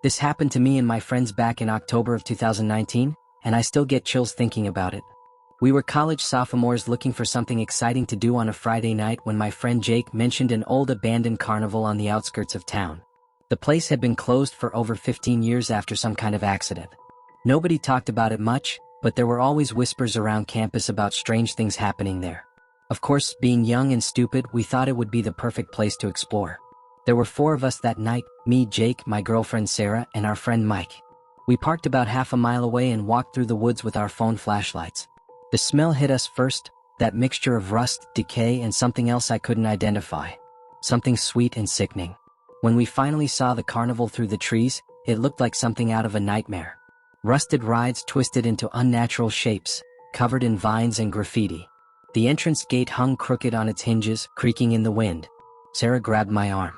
This happened to me and my friends back in October of 2019, and I still get chills thinking about it. We were college sophomores looking for something exciting to do on a Friday night when my friend Jake mentioned an old abandoned carnival on the outskirts of town. The place had been closed for over 15 years after some kind of accident. Nobody talked about it much, but there were always whispers around campus about strange things happening there. Of course, being young and stupid, we thought it would be the perfect place to explore. There were 4 of us that night: me, Jake, my girlfriend Sarah, and our friend Mike. We parked about half a mile away and walked through the woods with our phone flashlights. The smell hit us first, that mixture of rust, decay, and something else I couldn't identify. Something sweet and sickening. When we finally saw the carnival through the trees, it looked like something out of a nightmare. Rusted rides twisted into unnatural shapes, covered in vines and graffiti. The entrance gate hung crooked on its hinges, creaking in the wind. Sarah grabbed my arm.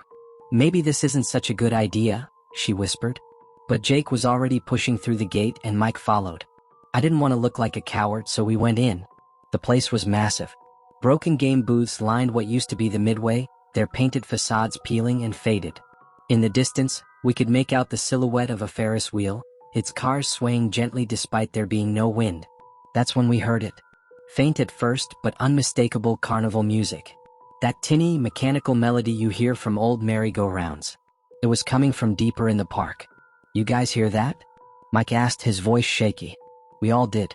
"Maybe this isn't such a good idea," she whispered. But Jake was already pushing through the gate and Mike followed. I didn't want to look like a coward, so we went in. The place was massive. Broken game booths lined what used to be the midway, their painted facades peeling and faded. In the distance, we could make out the silhouette of a Ferris wheel, its cars swaying gently despite there being no wind. That's when we heard it. Faint at first, but unmistakable carnival music. That tinny, mechanical melody you hear from old merry-go-rounds. It was coming from deeper in the park. "You guys hear that?" Mike asked, his voice shaky. We all did.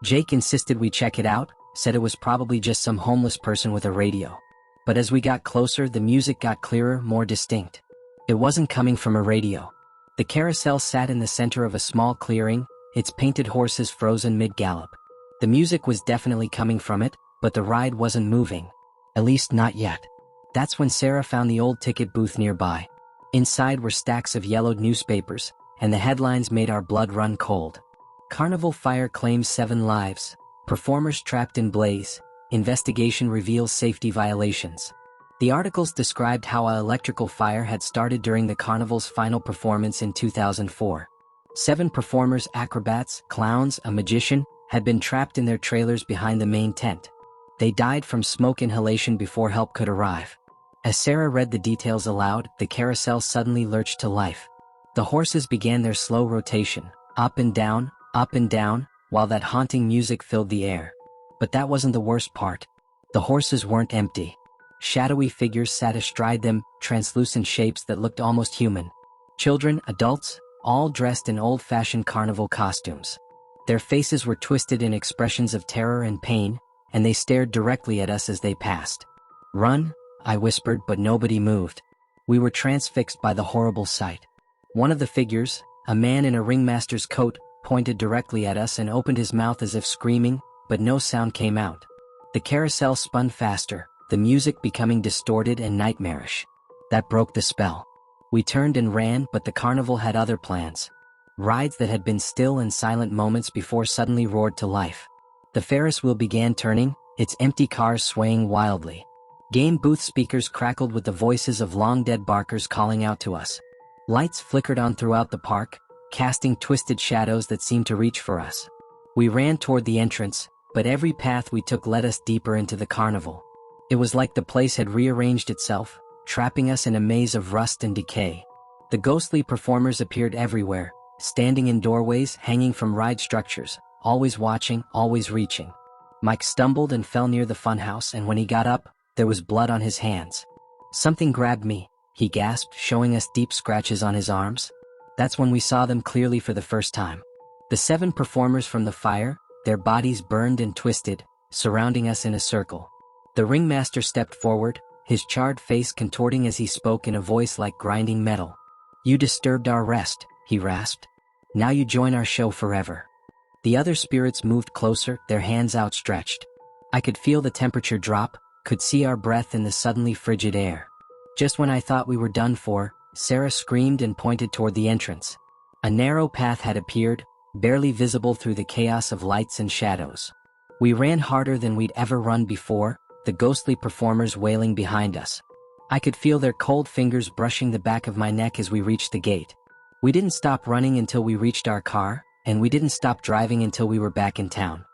Jake insisted we check it out, said it was probably just some homeless person with a radio. But as we got closer, the music got clearer, more distinct. It wasn't coming from a radio. The carousel sat in the center of a small clearing, its painted horses frozen mid-gallop. The music was definitely coming from it, but the ride wasn't moving. At least not yet. That's when Sarah found the old ticket booth nearby. Inside were stacks of yellowed newspapers, and the headlines made our blood run cold. Carnival fire claims 7 lives. Performers trapped in blaze. Investigation reveals safety violations. The articles described how an electrical fire had started during the carnival's final performance in 2004. 7 performers, acrobats, clowns, a magician, had been trapped in their trailers behind the main tent. They died from smoke inhalation before help could arrive. As Sarah read the details aloud, the carousel suddenly lurched to life. The horses began their slow rotation, up and down, while that haunting music filled the air. But that wasn't the worst part. The horses weren't empty. Shadowy figures sat astride them, translucent shapes that looked almost human. Children, adults, all dressed in old-fashioned carnival costumes. Their faces were twisted in expressions of terror and pain, and they stared directly at us as they passed. "Run," I whispered, but nobody moved. We were transfixed by the horrible sight. One of the figures, a man in a ringmaster's coat, pointed directly at us and opened his mouth as if screaming, but no sound came out. The carousel spun faster, the music becoming distorted and nightmarish. That broke the spell. We turned and ran, but the carnival had other plans. Rides that had been still and silent moments before suddenly roared to life. The Ferris wheel began turning, its empty cars swaying wildly. Game booth speakers crackled with the voices of long-dead barkers calling out to us. Lights flickered on throughout the park, casting twisted shadows that seemed to reach for us. We ran toward the entrance, but every path we took led us deeper into the carnival. It was like the place had rearranged itself, trapping us in a maze of rust and decay. The ghostly performers appeared everywhere, standing in doorways, hanging from ride structures, always watching, always reaching. Mike stumbled and fell near the funhouse, and when he got up, there was blood on his hands. "Something grabbed me," he gasped, showing us deep scratches on his arms. That's when we saw them clearly for the first time. The 7 performers from the fire, their bodies burned and twisted, surrounding us in a circle. The ringmaster stepped forward, his charred face contorting as he spoke in a voice like grinding metal. "You disturbed our rest," he rasped. "Now you join our show forever." The other spirits moved closer, their hands outstretched. I could feel the temperature drop, could see our breath in the suddenly frigid air. Just when I thought we were done for, Sarah screamed and pointed toward the entrance. A narrow path had appeared, barely visible through the chaos of lights and shadows. We ran harder than we'd ever run before, the ghostly performers wailing behind us. I could feel their cold fingers brushing the back of my neck as we reached the gate. We didn't stop running until we reached our car, and we didn't stop driving until we were back in town.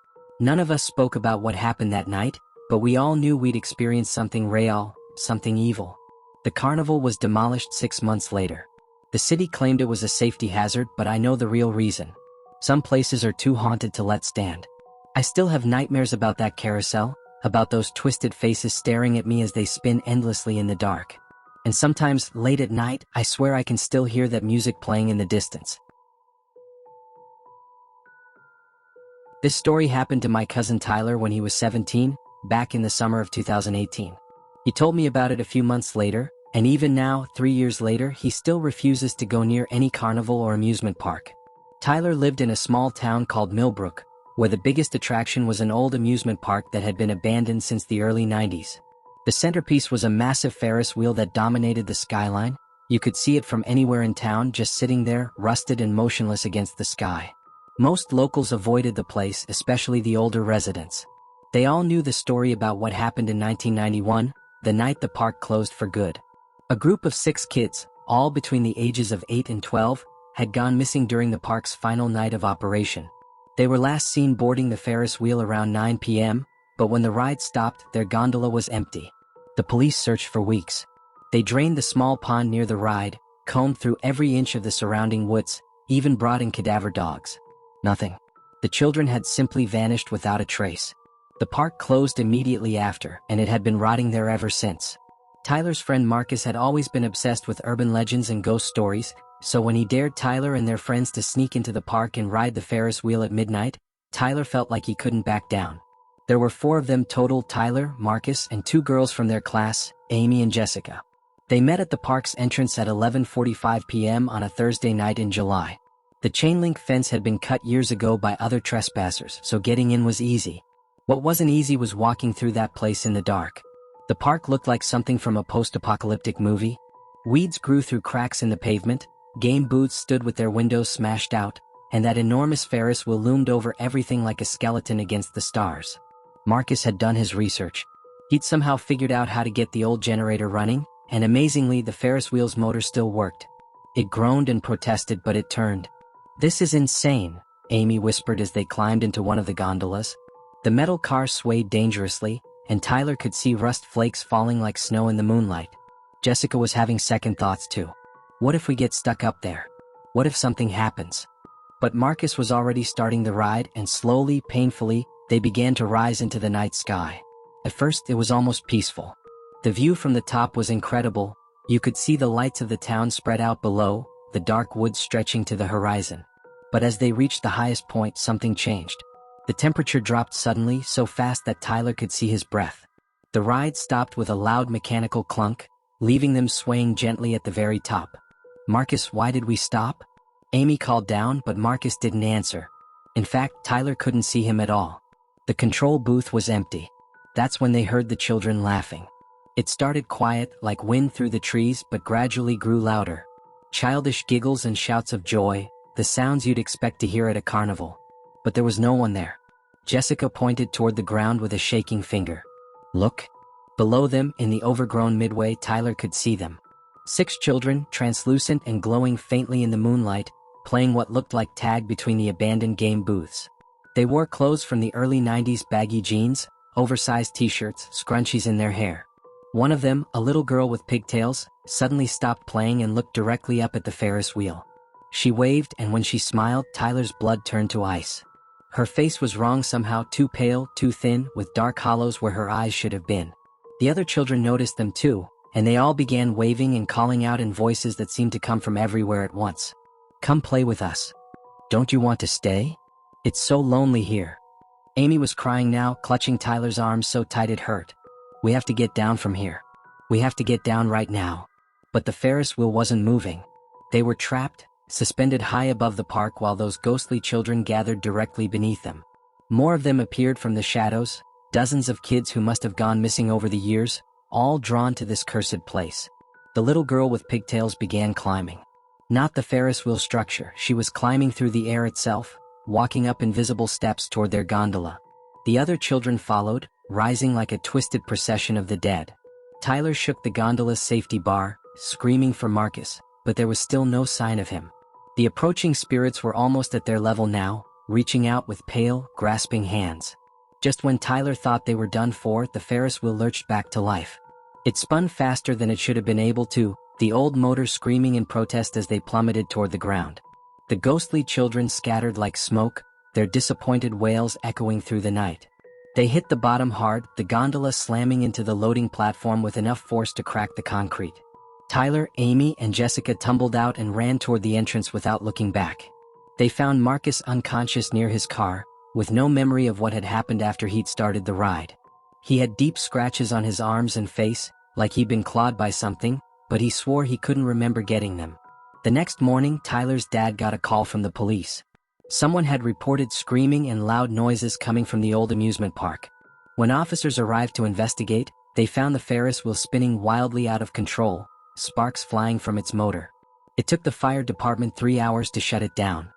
None of us spoke about what happened that night, but we all knew we'd experienced something real, something evil. The carnival was demolished 6 months later. The city claimed it was a safety hazard, but I know the real reason. Some places are too haunted to let stand. I still have nightmares about that carousel, about those twisted faces staring at me as they spin endlessly in the dark. And sometimes, late at night, I swear I can still hear that music playing in the distance. This story happened to my cousin Tyler when he was 17, back in the summer of 2018. He told me about it a few months later, and even now, 3 years later, he still refuses to go near any carnival or amusement park. Tyler lived in a small town called Millbrook, where the biggest attraction was an old amusement park that had been abandoned since the early 90s. The centerpiece was a massive Ferris wheel that dominated the skyline. You could see it from anywhere in town, just sitting there, rusted and motionless against the sky. Most locals avoided the place, especially the older residents. They all knew the story about what happened in 1991, the night the park closed for good. A group of 6 kids, all between the ages of 8 and 12, had gone missing during the park's final night of operation. They were last seen boarding the Ferris wheel around 9 p.m., but when the ride stopped, their gondola was empty. The police searched for weeks. They drained the small pond near the ride, combed through every inch of the surrounding woods, even brought in cadaver dogs. Nothing. The children had simply vanished without a trace. The park closed immediately after, and it had been rotting there ever since. Tyler's friend Marcus had always been obsessed with urban legends and ghost stories, so when he dared Tyler and their friends to sneak into the park and ride the Ferris wheel at midnight, Tyler felt like he couldn't back down. There were 4 of them total: Tyler, Marcus, and 2 girls from their class, Amy and Jessica. They met at the park's entrance at 11:45 p.m. on a Thursday night in July. The chain-link fence had been cut years ago by other trespassers, so getting in was easy. What wasn't easy was walking through that place in the dark. The park looked like something from a post-apocalyptic movie. Weeds grew through cracks in the pavement, game booths stood with their windows smashed out, and that enormous Ferris wheel loomed over everything like a skeleton against the stars. Marcus had done his research. He'd somehow figured out how to get the old generator running, and amazingly, the Ferris wheel's motor still worked. It groaned and protested, but it turned. "This is insane," Amy whispered as they climbed into one of the gondolas. The metal car swayed dangerously, and Tyler could see rust flakes falling like snow in the moonlight. Jessica was having second thoughts too. What if we get stuck up there? What if something happens? But Marcus was already starting the ride, and slowly, painfully, they began to rise into the night sky. At first, it was almost peaceful. The view from the top was incredible. You could see the lights of the town spread out below, the dark woods stretching to the horizon. But as they reached the highest point, something changed. The temperature dropped suddenly, so fast that Tyler could see his breath. The ride stopped with a loud mechanical clunk, leaving them swaying gently at the very top. "Marcus, why did we stop?" Amy called down, but Marcus didn't answer. In fact, Tyler couldn't see him at all. The control booth was empty. That's when they heard the children laughing. It started quiet, like wind through the trees, but gradually grew louder. Childish giggles and shouts of joy, the sounds you'd expect to hear at a carnival. But there was no one there. Jessica pointed toward the ground with a shaking finger. "Look." Below them, in the overgrown midway, Tyler could see them. 6 children, translucent and glowing faintly in the moonlight, playing what looked like tag between the abandoned game booths. They wore clothes from the early 90s: baggy jeans, oversized t-shirts, scrunchies in their hair. One of them, a little girl with pigtails, suddenly stopped playing and looked directly up at the Ferris wheel. She waved, and when she smiled, Tyler's blood turned to ice. Her face was wrong somehow, too pale, too thin, with dark hollows where her eyes should have been. The other children noticed them too, and they all began waving and calling out in voices that seemed to come from everywhere at once. "Come play with us. Don't you want to stay? It's so lonely here." Amy was crying now, clutching Tyler's arms so tight it hurt. "We have to get down from here. We have to get down right now." But the Ferris wheel wasn't moving. They were trapped, suspended high above the park while those ghostly children gathered directly beneath them. More of them appeared from the shadows, dozens of kids who must have gone missing over the years, all drawn to this cursed place. The little girl with pigtails began climbing. Not the Ferris wheel structure, she was climbing through the air itself, walking up invisible steps toward their gondola. The other children followed, rising like a twisted procession of the dead. Tyler shook the gondola's safety bar, screaming for Marcus, but there was still no sign of him. The approaching spirits were almost at their level now, reaching out with pale, grasping hands. Just when Tyler thought they were done for, the Ferris wheel lurched back to life. It spun faster than it should have been able to, the old motors screaming in protest as they plummeted toward the ground. The ghostly children scattered like smoke, their disappointed wails echoing through the night. They hit the bottom hard, the gondola slamming into the loading platform with enough force to crack the concrete. Tyler, Amy, and Jessica tumbled out and ran toward the entrance without looking back. They found Marcus unconscious near his car, with no memory of what had happened after he'd started the ride. He had deep scratches on his arms and face, like he'd been clawed by something, but he swore he couldn't remember getting them. The next morning, Tyler's dad got a call from the police. Someone had reported screaming and loud noises coming from the old amusement park. When officers arrived to investigate, they found the Ferris wheel spinning wildly out of control, sparks flying from its motor. It took the fire department 3 hours to shut it down.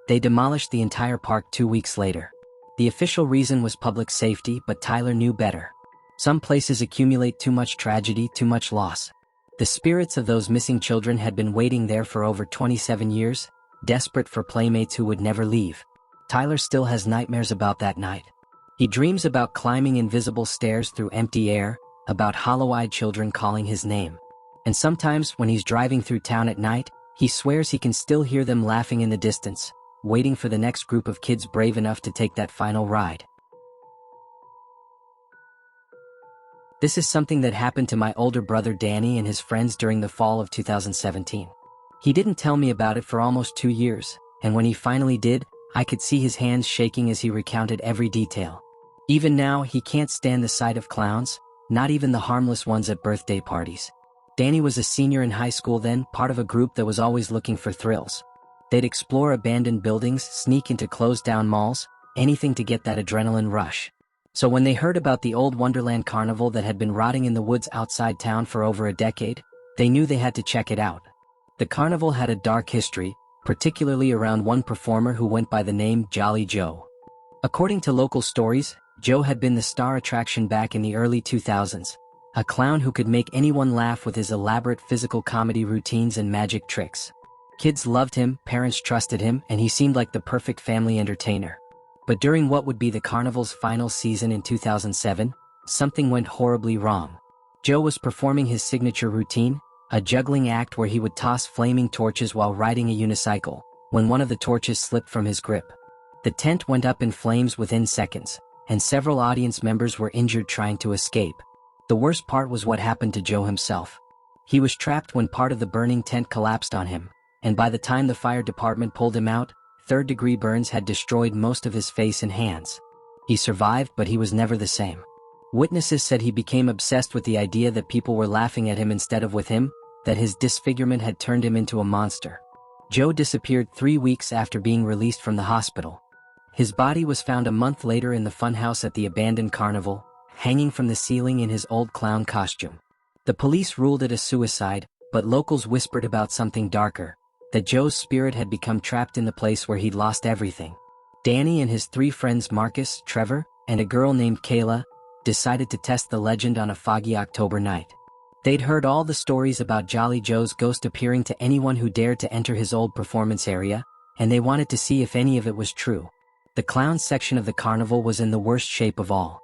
They demolished the entire park 2 weeks later. The official reason was public safety, but Tyler knew better. Some places accumulate too much tragedy, too much loss. The spirits of those missing children had been waiting there for over 27 years, desperate for playmates who would never leave. Tyler still has nightmares about that night. He dreams about climbing invisible stairs through empty air, about hollow-eyed children calling his name. And sometimes, when he's driving through town at night, he swears he can still hear them laughing in the distance, waiting for the next group of kids brave enough to take that final ride. This is something that happened to my older brother Danny and his friends during the fall of 2017. He didn't tell me about it for almost 2 years, and when he finally did, I could see his hands shaking as he recounted every detail. Even now, he can't stand the sight of clowns, not even the harmless ones at birthday parties. Danny was a senior in high school then, part of a group that was always looking for thrills. They'd explore abandoned buildings, sneak into closed-down malls, anything to get that adrenaline rush. So when they heard about the old Wonderland Carnival that had been rotting in the woods outside town for over a decade, they knew they had to check it out. The carnival had a dark history, particularly around one performer who went by the name Jolly Joe. According to local stories, Joe had been the star attraction back in the early 2000s, a clown who could make anyone laugh with his elaborate physical comedy routines and magic tricks. Kids loved him, parents trusted him, and he seemed like the perfect family entertainer. But during what would be the carnival's final season in 2007, something went horribly wrong. Joe was performing his signature routine, a juggling act where he would toss flaming torches while riding a unicycle, when one of the torches slipped from his grip. The tent went up in flames within seconds, and several audience members were injured trying to escape. The worst part was what happened to Joe himself. He was trapped when part of the burning tent collapsed on him, and by the time the fire department pulled him out, third-degree burns had destroyed most of his face and hands. He survived, but he was never the same. Witnesses said he became obsessed with the idea that people were laughing at him instead of with him, that his disfigurement had turned him into a monster. Joe disappeared 3 weeks after being released from the hospital. His body was found a month later in the funhouse at the abandoned carnival, hanging from the ceiling in his old clown costume. The police ruled it a suicide, but locals whispered about something darker, that Joe's spirit had become trapped in the place where he'd lost everything. Danny and his 3 friends Marcus, Trevor, and a girl named Kayla decided to test the legend on a foggy October night. They'd heard all the stories about Jolly Joe's ghost appearing to anyone who dared to enter his old performance area, and they wanted to see if any of it was true. The clown section of the carnival was in the worst shape of all.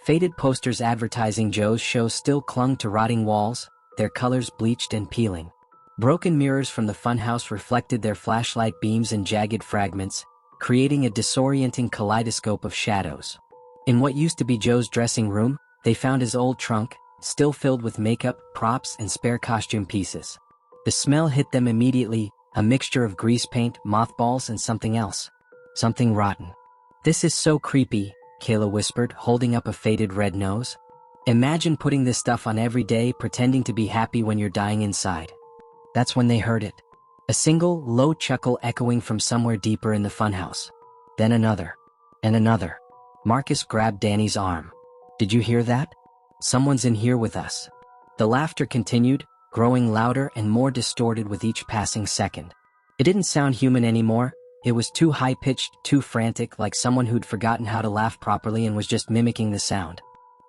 Faded posters advertising Joe's show still clung to rotting walls, their colors bleached and peeling. Broken mirrors from the funhouse reflected their flashlight beams in jagged fragments, creating a disorienting kaleidoscope of shadows. In what used to be Joe's dressing room, they found his old trunk, still filled with makeup, props, and spare costume pieces. The smell hit them immediately, a mixture of grease paint, mothballs, and something else. Something rotten. "This is so creepy," Kayla whispered, holding up a faded red nose. "Imagine putting this stuff on every day, pretending to be happy when you're dying inside." That's when they heard it. A single, low chuckle echoing from somewhere deeper in the funhouse. Then another. And another. Marcus grabbed Danny's arm. "Did you hear that? Someone's in here with us." The laughter continued, growing louder and more distorted with each passing second. It didn't sound human anymore. It was too high-pitched, too frantic, like someone who'd forgotten how to laugh properly and was just mimicking the sound.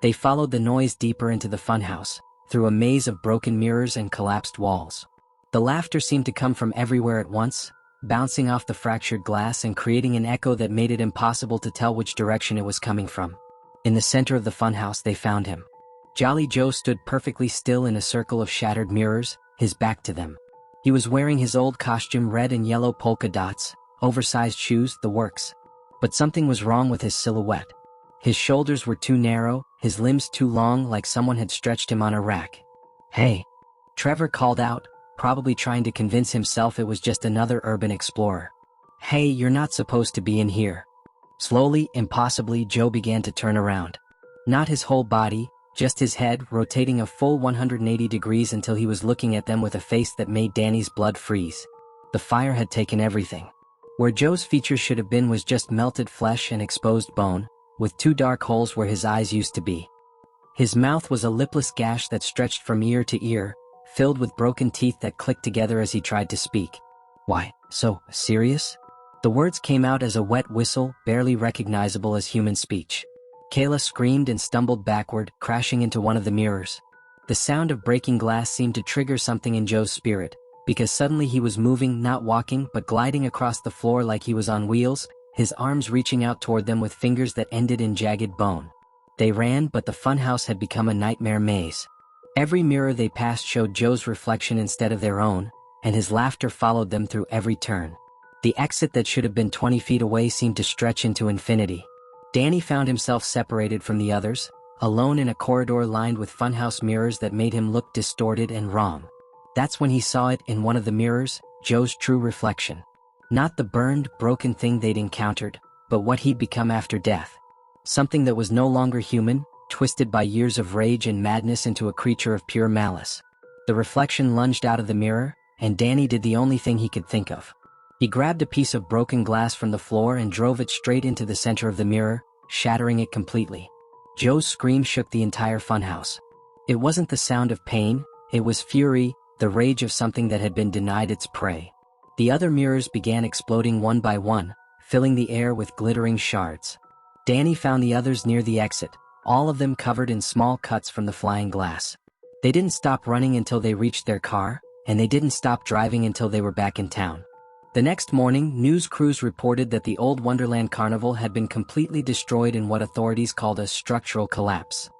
They followed the noise deeper into the funhouse, through a maze of broken mirrors and collapsed walls. The laughter seemed to come from everywhere at once, bouncing off the fractured glass and creating an echo that made it impossible to tell which direction it was coming from. In the center of the funhouse they found him. Jolly Joe stood perfectly still in a circle of shattered mirrors, his back to them. He was wearing his old costume, red and yellow polka dots, oversized shoes, the works. But something was wrong with his silhouette. His shoulders were too narrow, his limbs too long, like someone had stretched him on a rack. "Hey!" Trevor called out, probably trying to convince himself it was just another urban explorer. "Hey, you're not supposed to be in here." Slowly, impossibly, Joe began to turn around. Not his whole body, just his head, rotating a full 180 degrees until he was looking at them with a face that made Danny's blood freeze. The fire had taken everything. Where Joe's features should have been was just melted flesh and exposed bone, with two dark holes where his eyes used to be. His mouth was a lipless gash that stretched from ear to ear, filled with broken teeth that clicked together as he tried to speak. "Why, so serious?" The words came out as a wet whistle, barely recognizable as human speech. Kayla screamed and stumbled backward, crashing into one of the mirrors. The sound of breaking glass seemed to trigger something in Joe's spirit, because suddenly he was moving, not walking, but gliding across the floor like he was on wheels, his arms reaching out toward them with fingers that ended in jagged bone. They ran, but the funhouse had become a nightmare maze. Every mirror they passed showed Joe's reflection instead of their own, and his laughter followed them through every turn. The exit that should have been 20 feet away seemed to stretch into infinity. Danny found himself separated from the others, alone in a corridor lined with funhouse mirrors that made him look distorted and wrong. That's when he saw it in one of the mirrors, Joe's true reflection. Not the burned, broken thing they'd encountered, but what he'd become after death. Something that was no longer human, twisted by years of rage and madness into a creature of pure malice. The reflection lunged out of the mirror, and Danny did the only thing he could think of. He grabbed a piece of broken glass from the floor and drove it straight into the center of the mirror, shattering it completely. Joe's scream shook the entire funhouse. It wasn't the sound of pain, it was fury, the rage of something that had been denied its prey. The other mirrors began exploding one by one, filling the air with glittering shards. Danny found the others near the exit, all of them covered in small cuts from the flying glass. They didn't stop running until they reached their car, and they didn't stop driving until they were back in town. The next morning, news crews reported that the old Wonderland Carnival had been completely destroyed in what authorities called a structural collapse.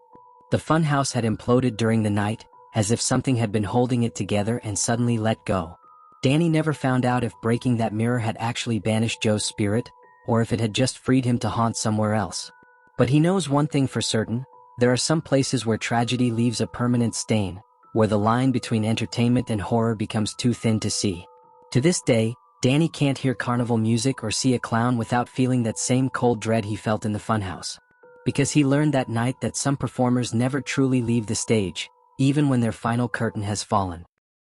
The funhouse had imploded during the night, as if something had been holding it together and suddenly let go. Danny never found out if breaking that mirror had actually banished Joe's spirit, or if it had just freed him to haunt somewhere else. But he knows one thing for certain: there are some places where tragedy leaves a permanent stain, where the line between entertainment and horror becomes too thin to see. To this day, Danny can't hear carnival music or see a clown without feeling that same cold dread he felt in the funhouse. Because he learned that night that some performers never truly leave the stage, even when their final curtain has fallen.